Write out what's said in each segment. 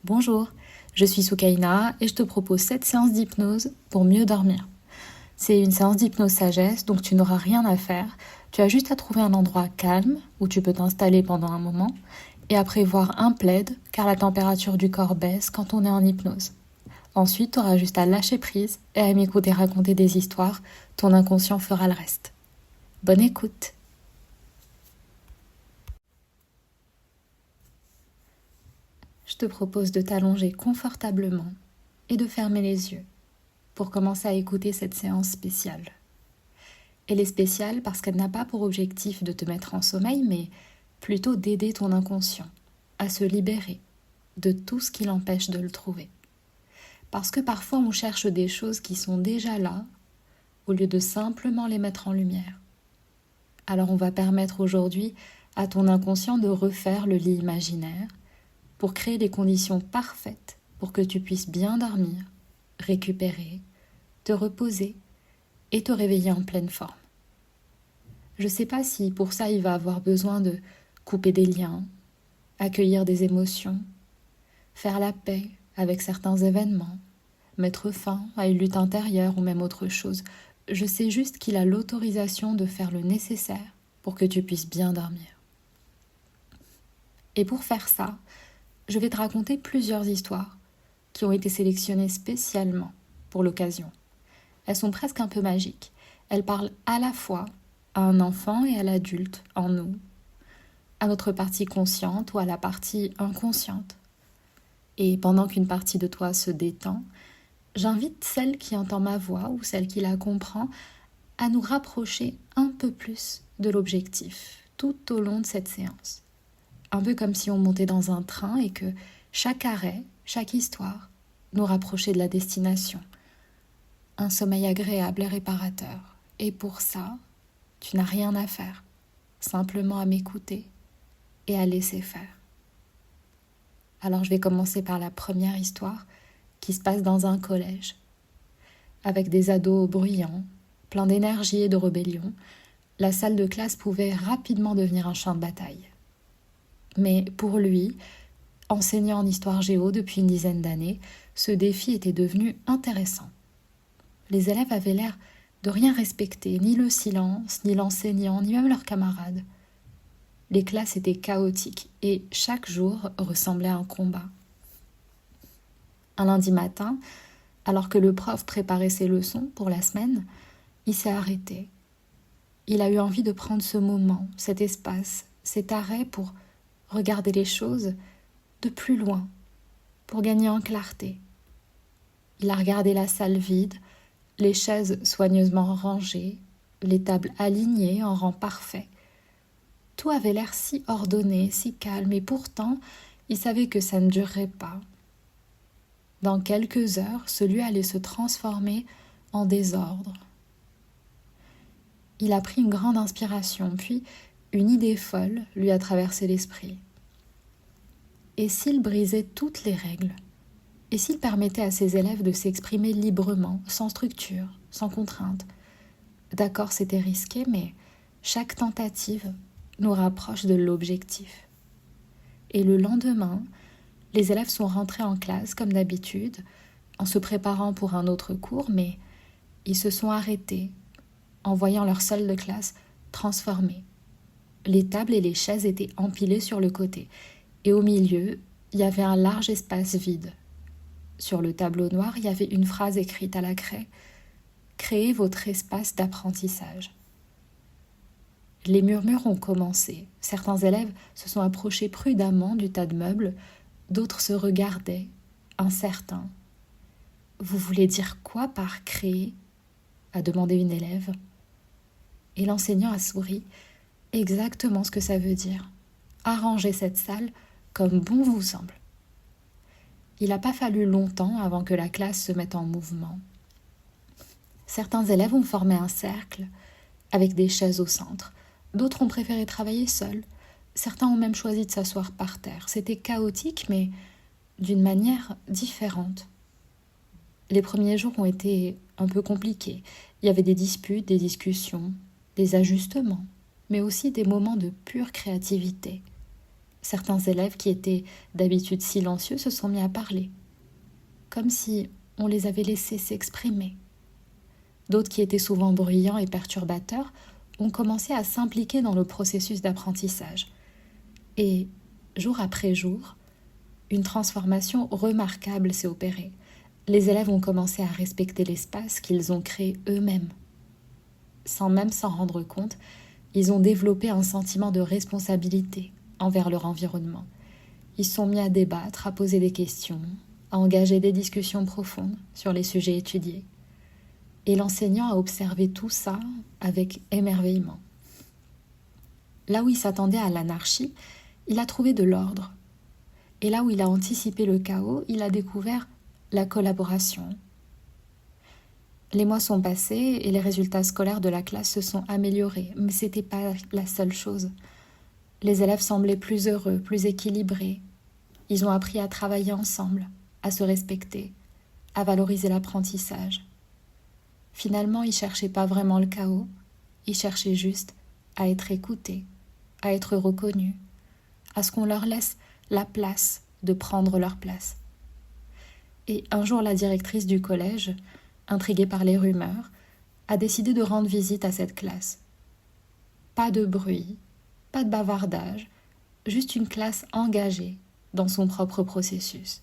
Bonjour, je suis Soukaina et je te propose cette séance d'hypnose pour mieux dormir. C'est une séance d'hypnose sagesse, donc tu n'auras rien à faire. Tu as juste à trouver un endroit calme où tu peux t'installer pendant un moment et à prévoir un plaid car la température du corps baisse quand on est en hypnose. Ensuite, tu auras juste à lâcher prise et à m'écouter raconter des histoires. Ton inconscient fera le reste. Bonne écoute! Je te propose de t'allonger confortablement et de fermer les yeux pour commencer à écouter cette séance spéciale. Elle est spéciale parce qu'elle n'a pas pour objectif de te mettre en sommeil, mais plutôt d'aider ton inconscient à se libérer de tout ce qui l'empêche de le trouver. Parce que parfois on cherche des choses qui sont déjà là, au lieu de simplement les mettre en lumière. Alors on va permettre aujourd'hui à ton inconscient de refaire le lit imaginaire pour créer les conditions parfaites pour que tu puisses bien dormir, récupérer, te reposer et te réveiller en pleine forme. Je ne sais pas si pour ça il va avoir besoin de couper des liens, accueillir des émotions, faire la paix avec certains événements, mettre fin à une lutte intérieure ou même autre chose. Je sais juste qu'il a l'autorisation de faire le nécessaire pour que tu puisses bien dormir. Et pour faire ça, je vais te raconter plusieurs histoires qui ont été sélectionnées spécialement pour l'occasion. Elles sont presque un peu magiques. Elles parlent à la fois à un enfant et à l'adulte en nous, à notre partie consciente ou à la partie inconsciente. Et pendant qu'une partie de toi se détend, j'invite celle qui entend ma voix ou celle qui la comprend à nous rapprocher un peu plus de l'objectif tout au long de cette séance. Un peu comme si on montait dans un train et que chaque arrêt, chaque histoire, nous rapprochait de la destination. Un sommeil agréable et réparateur. Et pour ça, tu n'as rien à faire, simplement à m'écouter et à laisser faire. Alors je vais commencer par la première histoire qui se passe dans un collège. Avec des ados bruyants, pleins d'énergie et de rébellion, la salle de classe pouvait rapidement devenir un champ de bataille. Mais pour lui, enseignant en histoire géo depuis une dizaine d'années, ce défi était devenu intéressant. Les élèves avaient l'air de rien respecter, ni le silence, ni l'enseignant, ni même leurs camarades. Les classes étaient chaotiques et chaque jour ressemblait à un combat. Un lundi matin, alors que le prof préparait ses leçons pour la semaine, il s'est arrêté. Il a eu envie de prendre ce moment, cet espace, cet arrêt pour regarder les choses de plus loin, pour gagner en clarté. Il a regardé la salle vide, les chaises soigneusement rangées, les tables alignées en rang parfait. Tout avait l'air si ordonné, si calme, et pourtant, il savait que ça ne durerait pas. Dans quelques heures, ce lieu allait se transformer en désordre. Il a pris une grande inspiration, puis une idée folle lui a traversé l'esprit. Et s'il brisait toutes les règles? Et s'il permettait à ses élèves de s'exprimer librement, sans structure, sans contrainte? D'accord, c'était risqué, mais chaque tentative nous rapproche de l'objectif. Et le lendemain, les élèves sont rentrés en classe comme d'habitude, en se préparant pour un autre cours, mais ils se sont arrêtés en voyant leur salle de classe transformée. Les tables et les chaises étaient empilées sur le côté, et au milieu, il y avait un large espace vide. Sur le tableau noir, il y avait une phrase écrite à la craie: « Créez votre espace d'apprentissage ». Les murmures ont commencé. Certains élèves se sont approchés prudemment du tas de meubles, d'autres se regardaient, incertains. « Vous voulez dire quoi par créer ?» a demandé une élève. Et l'enseignant a souri. Exactement ce que ça veut dire. Arrangez cette salle comme bon vous semble. Il n'a pas fallu longtemps avant que la classe se mette en mouvement. Certains élèves ont formé un cercle avec des chaises au centre. D'autres ont préféré travailler seuls. Certains ont même choisi de s'asseoir par terre. C'était chaotique, mais d'une manière différente. Les premiers jours ont été un peu compliqués. Il y avait des disputes, des discussions, des ajustements, mais aussi des moments de pure créativité. Certains élèves qui étaient d'habitude silencieux se sont mis à parler, comme si on les avait laissés s'exprimer. D'autres qui étaient souvent bruyants et perturbateurs ont commencé à s'impliquer dans le processus d'apprentissage. Et, jour après jour, une transformation remarquable s'est opérée. Les élèves ont commencé à respecter l'espace qu'ils ont créé eux-mêmes. Sans même s'en rendre compte, ils ont développé un sentiment de responsabilité envers leur environnement. Ils se sont mis à débattre, à poser des questions, à engager des discussions profondes sur les sujets étudiés. Et l'enseignant a observé tout ça avec émerveillement. Là où il s'attendait à l'anarchie, il a trouvé de l'ordre. Et là où il a anticipé le chaos, il a découvert la collaboration. Les mois sont passés et les résultats scolaires de la classe se sont améliorés, mais ce n'était pas la seule chose. Les élèves semblaient plus heureux, plus équilibrés. Ils ont appris à travailler ensemble, à se respecter, à valoriser l'apprentissage. Finalement, ils ne cherchaient pas vraiment le chaos, ils cherchaient juste à être écoutés, à être reconnus, à ce qu'on leur laisse la place de prendre leur place. Et un jour, la directrice du collège, intriguée par les rumeurs, a décidé de rendre visite à cette classe. Pas de bruit, pas de bavardage, juste une classe engagée dans son propre processus.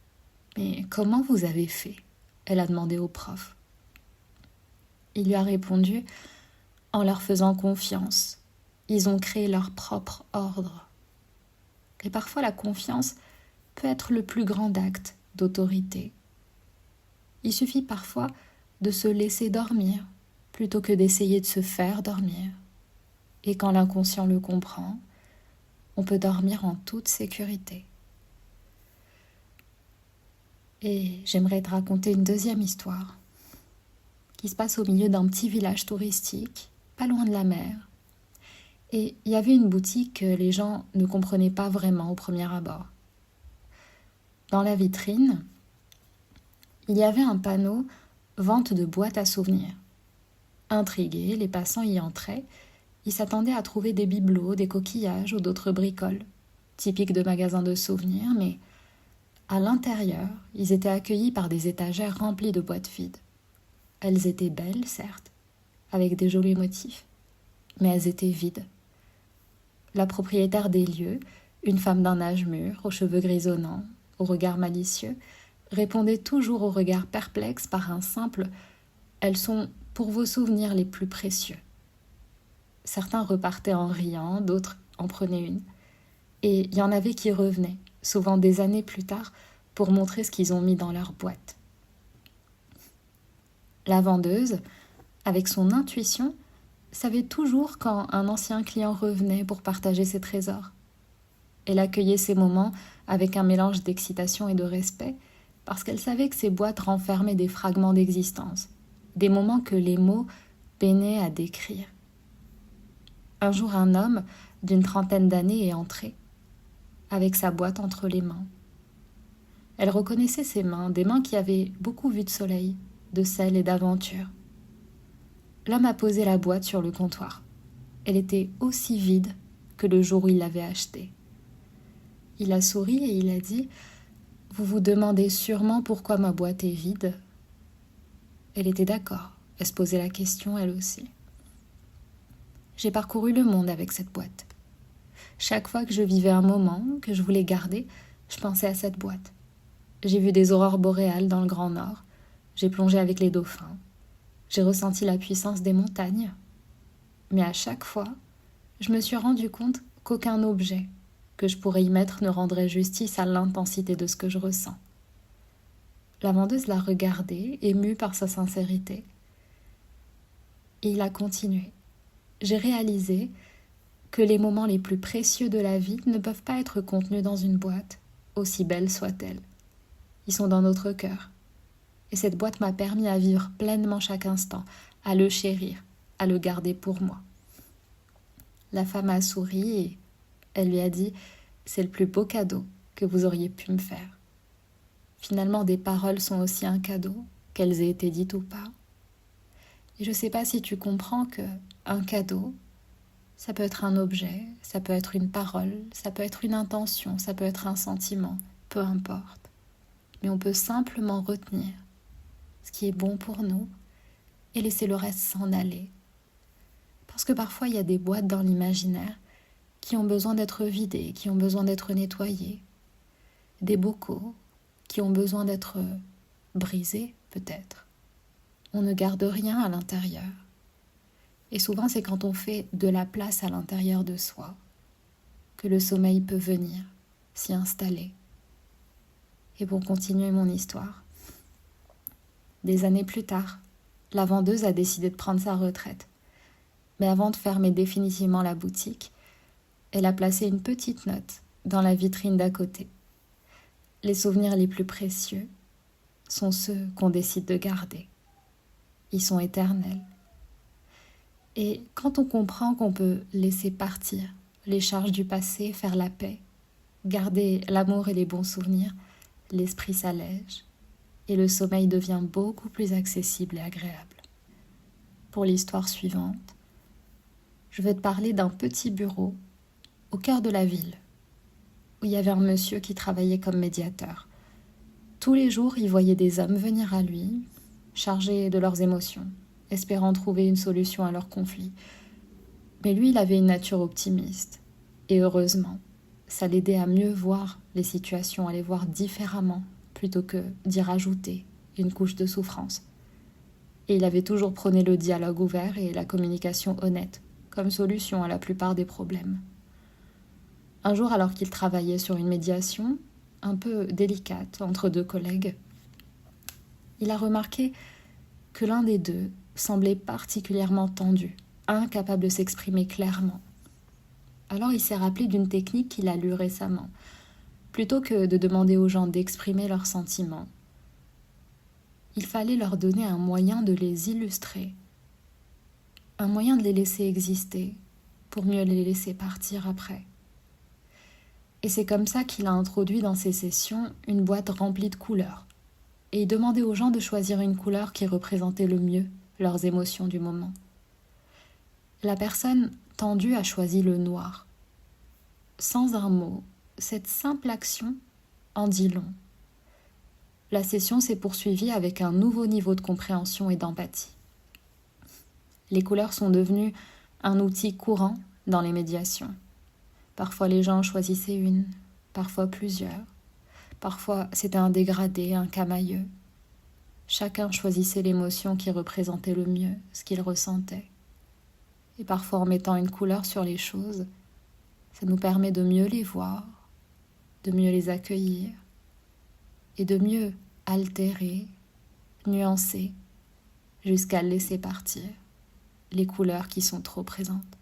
« Mais comment vous avez fait ?» elle a demandé au prof. Il lui a répondu « En leur faisant confiance, ils ont créé leur propre ordre. » Et parfois la confiance peut être le plus grand acte d'autorité. Il suffit parfois de se laisser dormir plutôt que d'essayer de se faire dormir. Et quand l'inconscient le comprend, on peut dormir en toute sécurité. Et j'aimerais te raconter une deuxième histoire qui se passe au milieu d'un petit village touristique, pas loin de la mer. Et il y avait une boutique que les gens ne comprenaient pas vraiment au premier abord. Dans la vitrine, il y avait un panneau « Vente de boîtes à souvenirs ». Intrigués, les passants y entraient. Ils s'attendaient à trouver des bibelots, des coquillages ou d'autres bricoles, typiques de magasins de souvenirs, mais à l'intérieur, ils étaient accueillis par des étagères remplies de boîtes vides. Elles étaient belles, certes, avec des jolis motifs, mais elles étaient vides. La propriétaire des lieux, une femme d'un âge mûr, aux cheveux grisonnants, au regard malicieux, répondait toujours au regard perplexe par un simple « Elles sont pour vos souvenirs les plus précieux ». Certains repartaient en riant, d'autres en prenaient une. Et il y en avait qui revenaient, souvent des années plus tard, pour montrer ce qu'ils ont mis dans leur boîte. La vendeuse, avec son intuition, savait toujours quand un ancien client revenait pour partager ses trésors. Elle accueillait ces moments avec un mélange d'excitation et de respect, parce qu'elle savait que ces boîtes renfermaient des fragments d'existence, des moments que les mots peinaient à décrire. Un jour, un homme d'une trentaine d'années est entré, avec sa boîte entre les mains. Elle reconnaissait ses mains, des mains qui avaient beaucoup vu de soleil, de sel et d'aventure. L'homme a posé la boîte sur le comptoir. Elle était aussi vide que le jour où il l'avait achetée. Il a souri et il a dit « Vous vous demandez sûrement pourquoi ma boîte est vide ?» Elle était d'accord. Elle se posait la question, elle aussi. J'ai parcouru le monde avec cette boîte. Chaque fois que je vivais un moment que je voulais garder, je pensais à cette boîte. J'ai vu des aurores boréales dans le Grand Nord. J'ai plongé avec les dauphins. J'ai ressenti la puissance des montagnes. Mais à chaque fois, je me suis rendu compte qu'aucun objet que je pourrais y mettre ne rendrait justice à l'intensité de ce que je ressens. La vendeuse l'a regardé, émue par sa sincérité. Et il a continué. J'ai réalisé que les moments les plus précieux de la vie ne peuvent pas être contenus dans une boîte, aussi belle soit-elle. Ils sont dans notre cœur. Et cette boîte m'a permis à vivre pleinement chaque instant, à le chérir, à le garder pour moi. La femme a souri et elle lui a dit « C'est le plus beau cadeau que vous auriez pu me faire. » Finalement, des paroles sont aussi un cadeau, qu'elles aient été dites ou pas. Et je ne sais pas si tu comprends que un cadeau, Ça peut être un objet, ça peut être une parole, ça peut être une intention, ça peut être un sentiment, peu importe. Mais on peut simplement retenir ce qui est bon pour nous et laisser le reste s'en aller. Parce que parfois il y a des boîtes dans l'imaginaire qui ont besoin d'être vidées, qui ont besoin d'être nettoyées. Des bocaux qui ont besoin d'être brisés, peut-être. On ne garde rien à l'intérieur. Et souvent, c'est quand on fait de la place à l'intérieur de soi que le sommeil peut venir s'y installer. Et pour continuer mon histoire, des années plus tard, la vendeuse a décidé de prendre sa retraite. Mais avant de fermer définitivement la boutique, elle a placé une petite note dans la vitrine d'à côté. Les souvenirs les plus précieux sont ceux qu'on décide de garder. Ils sont éternels. Et quand on comprend qu'on peut laisser partir les charges du passé, faire la paix, garder l'amour et les bons souvenirs, l'esprit s'allège et le sommeil devient beaucoup plus accessible et agréable. Pour l'histoire suivante, je vais te parler d'un petit bureau au cœur de la ville, où il y avait un monsieur qui travaillait comme médiateur. Tous les jours, il voyait des hommes venir à lui, chargés de leurs émotions, espérant trouver une solution à leurs conflits. Mais lui, il avait une nature optimiste. Et heureusement, ça l'aidait à mieux voir les situations, à les voir différemment, plutôt que d'y rajouter une couche de souffrance. Et il avait toujours prôné le dialogue ouvert et la communication honnête, comme solution à la plupart des problèmes. Un jour, alors qu'il travaillait sur une médiation un peu délicate entre deux collègues, il a remarqué que l'un des deux semblait particulièrement tendu, incapable de s'exprimer clairement. Alors il s'est rappelé d'une technique qu'il a lue récemment. Plutôt que de demander aux gens d'exprimer leurs sentiments, il fallait leur donner un moyen de les illustrer, un moyen de les laisser exister pour mieux les laisser partir après. Et c'est comme ça qu'il a introduit dans ses sessions une boîte remplie de couleurs. Et il demandait aux gens de choisir une couleur qui représentait le mieux leurs émotions du moment. La personne tendue a choisi le noir. Sans un mot, cette simple action en dit long. La session s'est poursuivie avec un nouveau niveau de compréhension et d'empathie. Les couleurs sont devenues un outil courant dans les médiations. Parfois les gens choisissaient une, parfois plusieurs. Parfois c'était un dégradé, un camailleux. Chacun choisissait l'émotion qui représentait le mieux ce qu'il ressentait. Et parfois en mettant une couleur sur les choses, ça nous permet de mieux les voir, de mieux les accueillir et de mieux altérer, nuancer, jusqu'à laisser partir les couleurs qui sont trop présentes.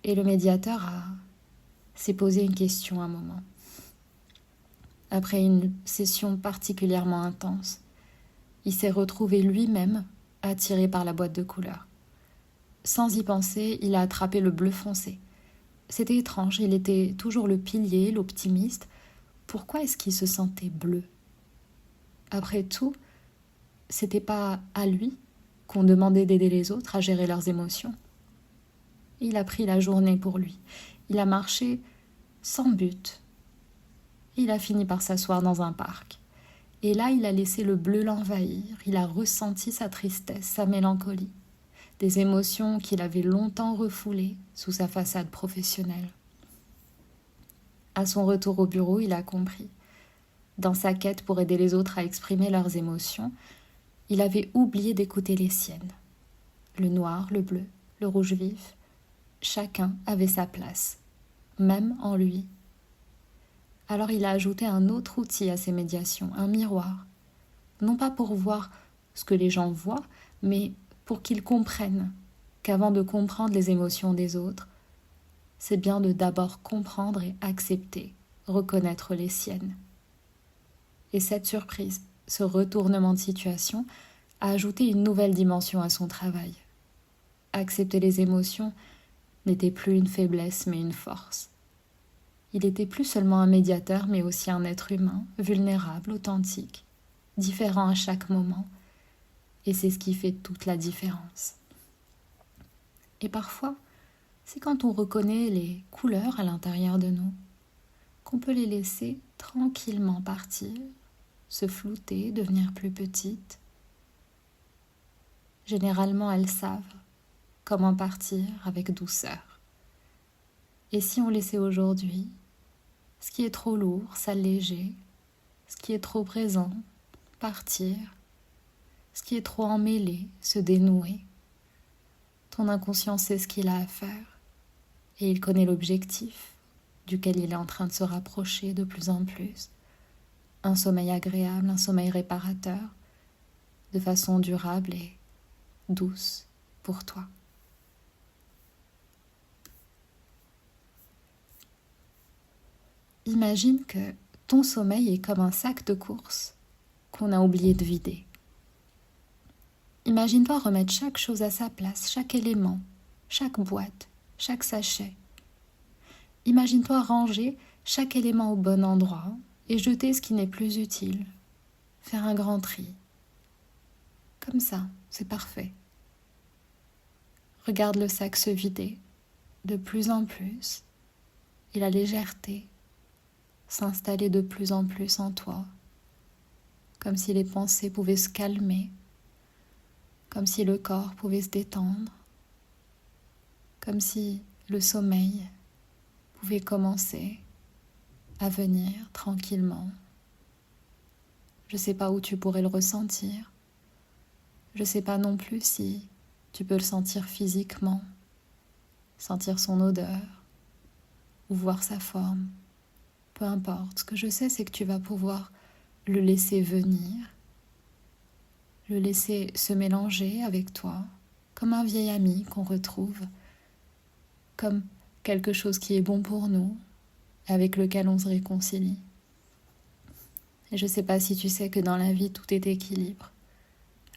Et le médiateur s'est posé une question un moment. Après une session particulièrement intense, il s'est retrouvé lui-même attiré par la boîte de couleurs. Sans y penser, il a attrapé le bleu foncé. C'était étrange, il était toujours le pilier, l'optimiste. Pourquoi est-ce qu'il se sentait bleu ? Après tout, c'était pas à lui qu'on demandait d'aider les autres à gérer leurs émotions. Il a pris la journée pour lui. Il a marché sans but. Il a fini par s'asseoir dans un parc. Et là, il a laissé le bleu l'envahir. Il a ressenti sa tristesse, sa mélancolie. Des émotions qu'il avait longtemps refoulées sous sa façade professionnelle. À son retour au bureau, il a compris. Dans sa quête pour aider les autres à exprimer leurs émotions, il avait oublié d'écouter les siennes. Le noir, le bleu, le rouge vif, chacun avait sa place, même en lui. Alors il a ajouté un autre outil à ses médiations, un miroir. Non pas pour voir ce que les gens voient, mais pour qu'ils comprennent qu'avant de comprendre les émotions des autres, c'est bien de d'abord comprendre et accepter, reconnaître les siennes. Et cette surprise, ce retournement de situation, a ajouté une nouvelle dimension à son travail. Accepter les émotions n'était plus une faiblesse mais une force. Il était plus seulement un médiateur mais aussi un être humain, vulnérable, authentique, différent à chaque moment. Et c'est ce qui fait toute la différence. Et parfois, c'est quand on reconnaît les couleurs à l'intérieur de nous qu'on peut les laisser tranquillement partir, se flouter, devenir plus petites. Généralement, elles savent comment partir avec douceur. Et si on laissait aujourd'hui ce qui est trop lourd s'alléger, ce qui est trop présent partir, ce qui est trop emmêlé se dénouer, ton inconscient sait ce qu'il a à faire et il connaît l'objectif duquel il est en train de se rapprocher de plus en plus. Un sommeil agréable, un sommeil réparateur, de façon durable et douce pour toi. Imagine que ton sommeil est comme un sac de course qu'on a oublié de vider. Imagine-toi remettre chaque chose à sa place, chaque élément, chaque boîte, chaque sachet. Imagine-toi ranger chaque élément au bon endroit et jeter ce qui n'est plus utile. Faire un grand tri. Comme ça, c'est parfait. Regarde le sac se vider de plus en plus et la légèreté s'installer de plus en plus en toi, comme si les pensées pouvaient se calmer, comme si le corps pouvait se détendre, comme si le sommeil pouvait commencer à venir tranquillement. Je ne sais pas où tu pourrais le ressentir, je ne sais pas non plus si tu peux le sentir physiquement, sentir son odeur ou voir sa forme. Peu importe, ce que je sais, c'est que tu vas pouvoir le laisser venir, le laisser se mélanger avec toi, comme un vieil ami qu'on retrouve, comme quelque chose qui est bon pour nous, avec lequel on se réconcilie. Et je ne sais pas si tu sais que dans la vie, tout est équilibre.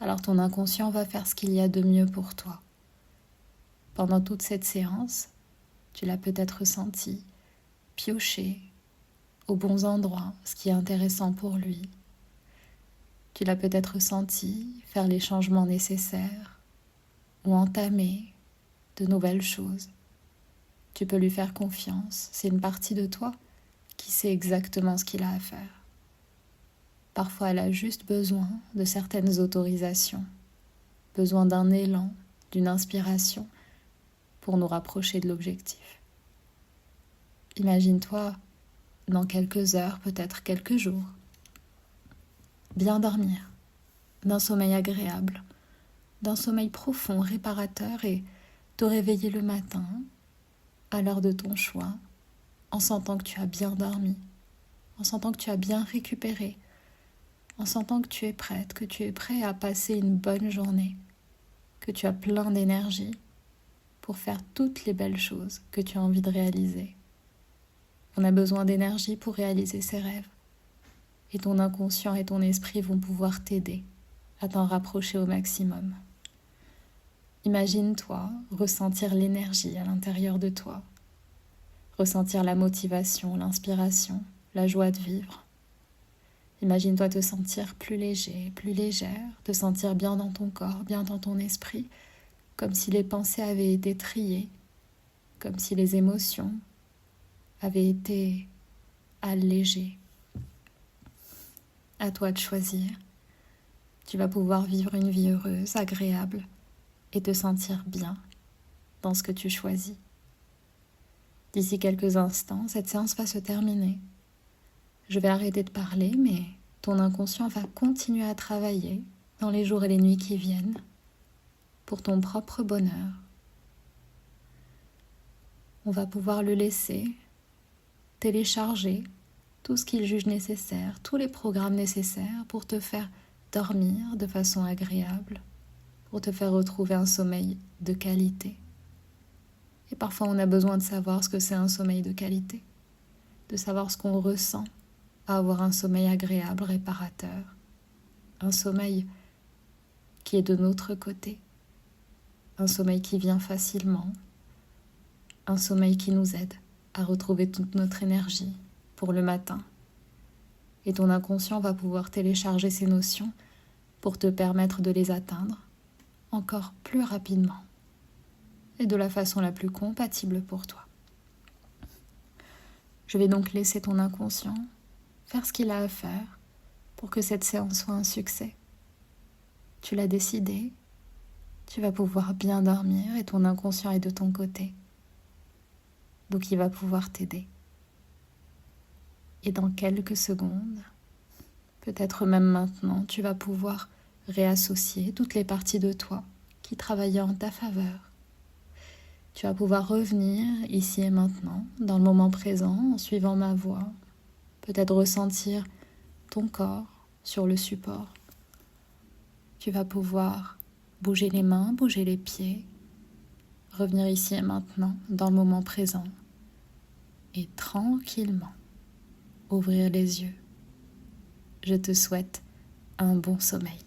Alors ton inconscient va faire ce qu'il y a de mieux pour toi. Pendant toute cette séance, tu l'as peut-être ressenti, piocher aux bons endroits, ce qui est intéressant pour lui. Tu l'as peut-être ressenti faire les changements nécessaires ou entamer de nouvelles choses. Tu peux lui faire confiance, c'est une partie de toi qui sait exactement ce qu'il a à faire. Parfois, elle a juste besoin de certaines autorisations, besoin d'un élan, d'une inspiration pour nous rapprocher de l'objectif. Imagine-toi dans quelques heures, peut-être quelques jours, bien dormir, d'un sommeil agréable, d'un sommeil profond, réparateur et te réveiller le matin, à l'heure de ton choix, en sentant que tu as bien dormi, en sentant que tu as bien récupéré, en sentant que tu es prête, que tu es prêt à passer une bonne journée, que tu as plein d'énergie pour faire toutes les belles choses que tu as envie de réaliser. On a besoin d'énergie pour réaliser ses rêves. Et ton inconscient et ton esprit vont pouvoir t'aider à t'en rapprocher au maximum. Imagine-toi ressentir l'énergie à l'intérieur de toi, ressentir la motivation, l'inspiration, la joie de vivre. Imagine-toi te sentir plus léger, plus légère, te sentir bien dans ton corps, bien dans ton esprit, comme si les pensées avaient été triées, comme si les émotions avaient été allégées. À toi de choisir. Tu vas pouvoir vivre une vie heureuse, agréable et te sentir bien dans ce que tu choisis. D'ici quelques instants, cette séance va se terminer. Je vais arrêter de parler, mais ton inconscient va continuer à travailler dans les jours et les nuits qui viennent pour ton propre bonheur. On va pouvoir le laisser télécharger tout ce qu'il juge nécessaire, tous les programmes nécessaires pour te faire dormir de façon agréable, pour te faire retrouver un sommeil de qualité. Et parfois on a besoin de savoir ce que c'est un sommeil de qualité, de savoir ce qu'on ressent à avoir un sommeil agréable, réparateur, un sommeil qui est de notre côté, un sommeil qui vient facilement, un sommeil qui nous aide à retrouver toute notre énergie pour le matin. Et ton inconscient va pouvoir télécharger ces notions pour te permettre de les atteindre encore plus rapidement. et de la façon la plus compatible pour toi. Je vais donc laisser ton inconscient faire ce qu'il a à faire pour que cette séance soit un succès. Tu l'as décidé, tu vas pouvoir bien dormir et ton inconscient est de ton côté. Donc il va pouvoir t'aider. Et dans quelques secondes, peut-être même maintenant, tu vas pouvoir réassocier toutes les parties de toi qui travaillaient en ta faveur. Tu vas pouvoir revenir ici et maintenant, dans le moment présent, en suivant ma voix. Peut-être ressentir ton corps sur le support. Tu vas pouvoir bouger les mains, bouger les pieds, revenir ici et maintenant, dans le moment présent, et tranquillement ouvrir les yeux. Je te souhaite un bon sommeil.